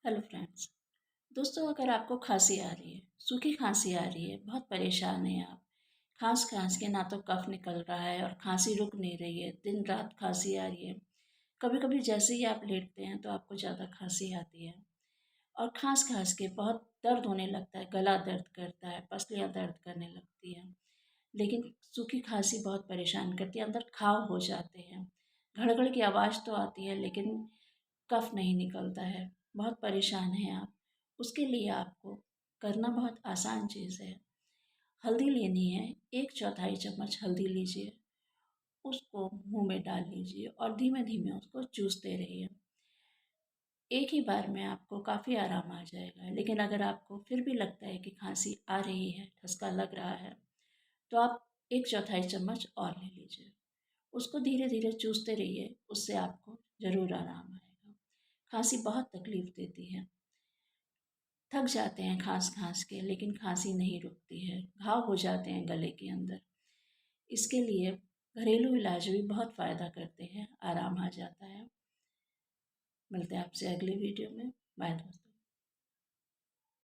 Hello friends. दोस्तों, अगर आपको खांसी आ रही है, सूखी खांसी आ रही है, बहुत परेशान हैं आप, खांस खांस के ना तो कफ निकल रहा है और खांसी रुक नहीं रही है, दिन रात खांसी आ रही है, कभी कभी जैसे ही आप लेटते हैं तो आपको ज़्यादा खांसी आती है और खांस खांस के बहुत दर्द होने लगता है, गला दर्द करता है, पसलियाँ दर्द करने लगती हैं। लेकिन सूखी खांसी बहुत परेशान करती है, अंदर घाव हो जाते हैं, घड़-घड़ की आवाज़ तो आती है लेकिन कफ नहीं निकलता है, बहुत परेशान हैं आप। उसके लिए आपको करना बहुत आसान चीज़ है। हल्दी लेनी है, 1/4 चम्मच हल्दी लीजिए, उसको मुँह में डाल लीजिए और धीमे-धीमे उसको चूसते रहिए। एक ही बार में आपको काफ़ी आराम आ जाएगा, लेकिन अगर आपको फिर भी लगता है कि खाँसी आ रही है, ठसका लग रहा है, तो आप 1/4 चम्मच और ले लीजिए। उसको धीरे-धीरे चूसते रहिए, उससे आपको ज़रूर आराम आएगा। खाँसी बहुत तकलीफ़ देती है। थक जाते हैं खाँस-खाँस के, लेकिन खाँसी नहीं रुकती है, घाव हो जाते हैं गले के अंदर। इसके लिए घरेलू इलाज भी बहुत फ़ायदा करते हैं, आराम आ जाता है। मिलते हैं आपसे अगली वीडियो में। बाय दोस्तों।